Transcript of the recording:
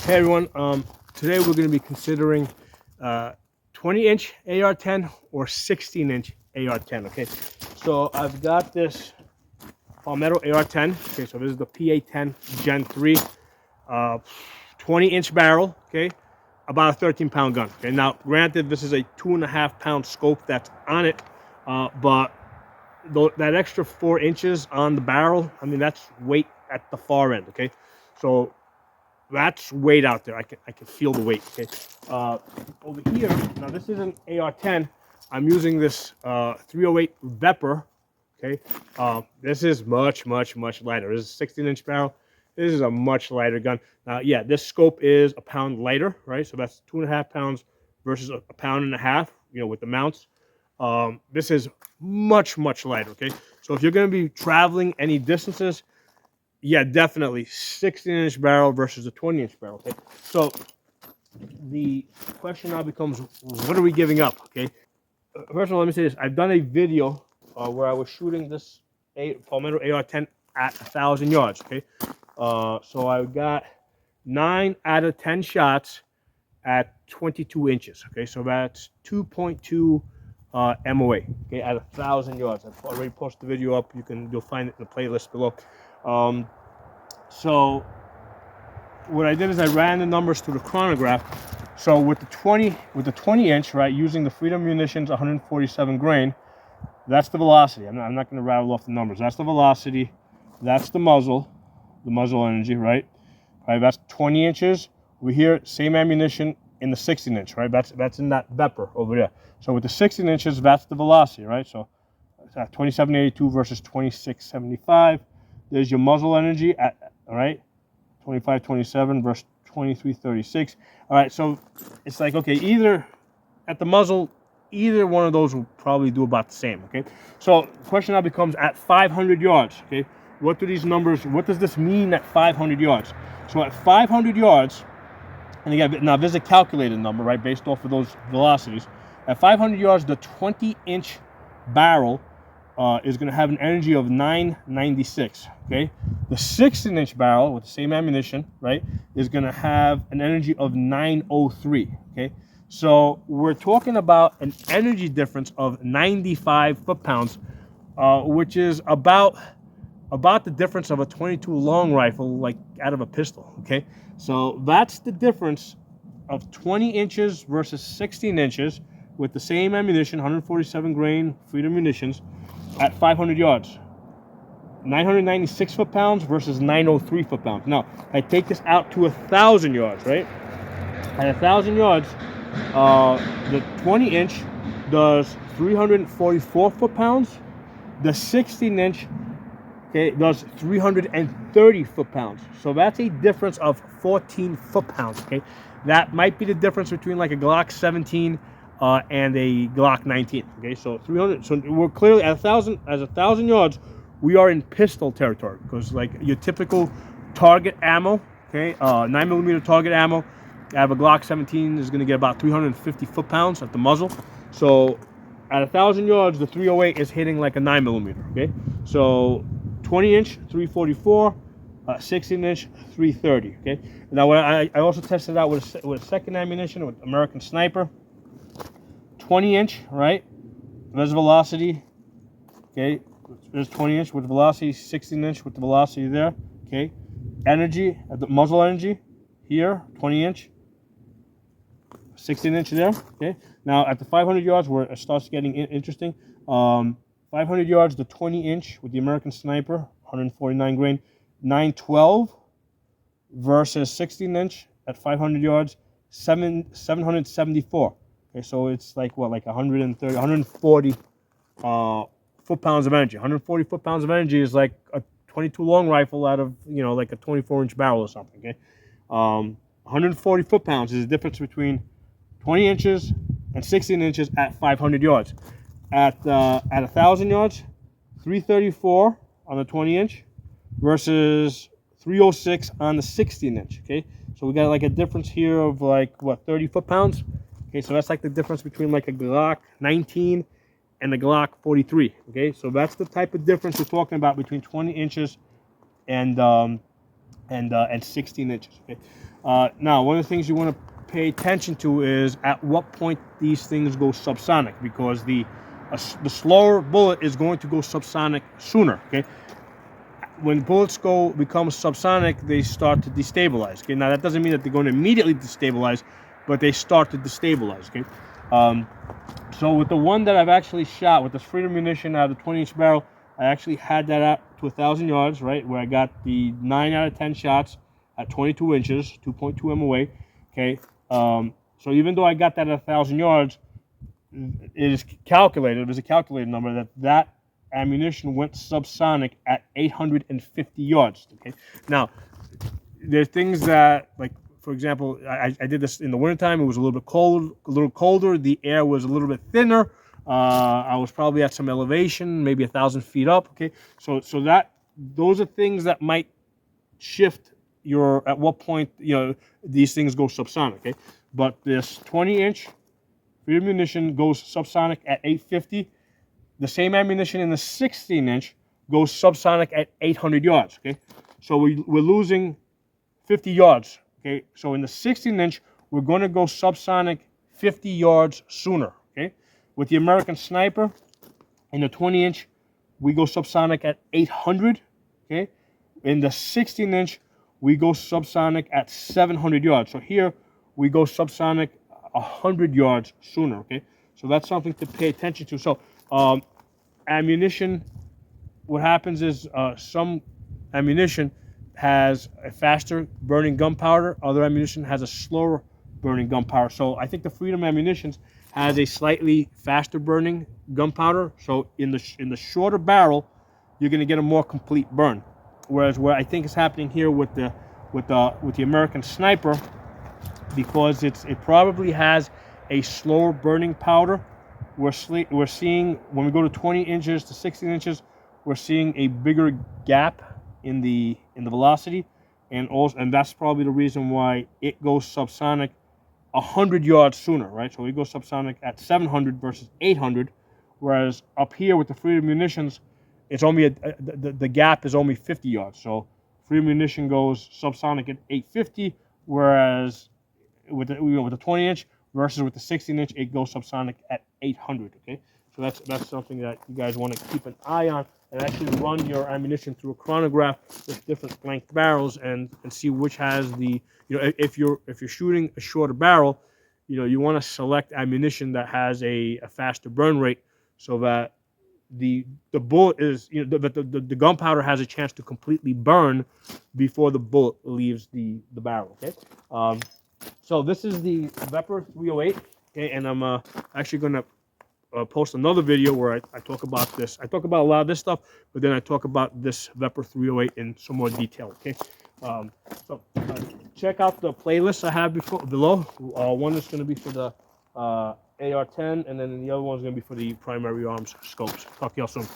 Hey everyone, today we're going to be considering 20-inch AR-10 or 16-inch AR-10, okay? So I've got this Palmetto AR-10, okay, so this is the PA-10 Gen 3, 20-inch barrel, okay, about a 13-pound gun, okay? Now, granted, this is a 2.5-pound scope that's on it, but that extra 4 inches on the barrel, I mean, that's weight at the far end, okay? So that's weight out there. I can feel the weight. Okay. Over here, now this is an AR-10. I'm using this 308 Vepr. Okay. This is much lighter. This is a 16-inch barrel. This is a much lighter gun. Yeah, this scope is a pound lighter, right? So that's 2.5 pounds versus a pound and a half. You know, with the mounts. This is much lighter. Okay. So if you're going to be traveling any distances, yeah, definitely 16-inch barrel versus a 20-inch barrel. Okay, so the question now becomes, what are we giving up? Okay, first of all, let me say this: I've done a video where I was shooting this Palmetto AR-10 at 1,000 yards. Okay, so I got 9 out of 10 shots at 22 inches. Okay, so that's 2.2 MOA. Okay, at 1,000 yards. I've already posted the video up. You'll find it in the playlist below. So what I did is I ran the numbers through the chronograph. So with the 20 inch, right, using the Freedom Munitions 147 grain, that's the velocity. I'm not going to rattle off the numbers. That's the velocity. That's the muzzle energy, right? Right. That's 20 inches. Over here, same ammunition in the 16 inch, right? That's in that Vepr over there. So with the 16 inches, that's the velocity, right? So 2782 versus 2675. There's your muzzle energy all right, 2527 versus 2336. All right, so it's like, okay, either at the muzzle, either one of those will probably do about the same, okay? So the question now becomes, at 500 yards, okay, what does this mean at 500 yards? So at 500 yards, and again, now there's a calculated number, right, based off of those velocities. At 500 yards, the 20-inch barrel is going to have an energy of 996, okay? The 16-inch barrel with the same ammunition, right, is going to have an energy of 903, okay? So we're talking about an energy difference of 95 foot-pounds, which is about the difference of a 22 long rifle, like out of a pistol, okay? So that's the difference of 20 inches versus 16 inches with the same ammunition, 147 grain Freedom Munitions, at 500 yards. 996 foot-pounds versus 903 foot-pounds. Now, I take this out to 1,000 yards, right? At 1,000 yards, the 20-inch does 344 foot-pounds. The 16-inch, okay, does 330 foot-pounds. So that's a difference of 14 foot-pounds, okay? That might be the difference between like a Glock 17 and a Glock 19. Okay, so 300. So we're clearly at 1,000 yards. We are in pistol territory, because like your typical target ammo, okay, 9mm target ammo, I have a Glock 17 is going to get about 350 foot-pounds at the muzzle. So at 1,000 yards, the 308 is hitting like a 9mm. Okay, so 20-inch 344, 16-inch 330. Okay, now I also tested out with a second ammunition with American Sniper. 20-inch, right? There's velocity. Okay, there's 20-inch with velocity, 16-inch with the velocity there. Okay, energy at the muzzle energy here, 20-inch, 16-inch there. Okay, now at the 500 yards, where it starts getting interesting. 500 yards, the 20-inch with the American Sniper, 149 grain, 912 versus 16-inch at 500 yards, 774. Okay, so it's like what, like 130, 140 foot-pounds of energy. 140 foot-pounds of energy is like a 22 long rifle out of, you know, like a 24-inch barrel or something. Okay, 140 foot-pounds is the difference between 20 inches and 16 inches at 500 yards. At 1,000 yards, 334 on the 20-inch versus 306 on the 16-inch. Okay, so we got like a difference here of like what, 30 foot-pounds. Okay, so that's like the difference between like a Glock 19 and the Glock 43. Okay, so that's the type of difference we're talking about between 20 inches and and 16 inches. Okay. Now, one of the things you want to pay attention to is at what point these things go subsonic, because the slower bullet is going to go subsonic sooner. Okay. When bullets become subsonic, they start to destabilize. Okay. Now that doesn't mean that they're going to immediately destabilize, but they start to destabilize. Okay. So with the one that I've actually shot with this Freedom munition out of the 20-inch barrel, I actually had that out to 1,000 yards, right, where I got the 9 out of 10 shots at 22 inches, 2.2 MOA. Okay. So even though I got that at 1,000 yards, it is calculated. It was a calculated number that ammunition went subsonic at 850 yards. Okay. Now, there's things that, like, for example, I did this in the wintertime. It was a little bit cold, a little colder. The air was a little bit thinner. I was probably at some elevation, maybe 1,000 feet up. Okay, so those are things that might shift at what point these things go subsonic. Okay, but this 20-inch Freedom munition goes subsonic at 850. The same ammunition in the 16-inch goes subsonic at 800 yards. Okay, so we're losing 50 yards. Okay, so in the 16-inch, we're going to go subsonic 50 yards sooner. Okay, with the American Sniper, in the 20-inch, we go subsonic at 800. Okay, in the 16-inch, we go subsonic at 700 yards. So here, we go subsonic 100 yards sooner. Okay, so that's something to pay attention to. So ammunition, what happens is some ammunition has a faster burning gunpowder. Other ammunition has a slower burning gunpowder. So I think the Freedom ammunition has a slightly faster burning gunpowder. So in the shorter barrel, you're going to get a more complete burn. Whereas what I think is happening here with the American Sniper, because it probably has a slower burning powder, we're seeing when we go to 20 inches to 16 inches, we're seeing a bigger gap in the velocity, and that's probably the reason why it goes subsonic 100 yards sooner, right? So it goes subsonic at 700 versus 800, whereas up here with the Freedom munitions, it's only the gap is only 50 yards. So Freedom munition goes subsonic at 850, whereas with the 20-inch versus with the 16-inch, it goes subsonic at 800. Okay, so that's something that you guys want to keep an eye on, and actually run your ammunition through a chronograph with different length barrels and see which has the, if you're shooting a shorter barrel, you want to select ammunition that has a faster burn rate, so that the bullet is, the gunpowder has a chance to completely burn before the bullet leaves the barrel. Okay, so this is the Vepr 308. Okay, and I'm actually going to post another video where I talk about this. I talk about a lot of this stuff, but then I talk about this Vepr 308 in some more detail. Okay, so check out the playlists I have below. One is going to be for the AR-10, and then the other one is going to be for the primary arms scopes. Talk to y'all soon.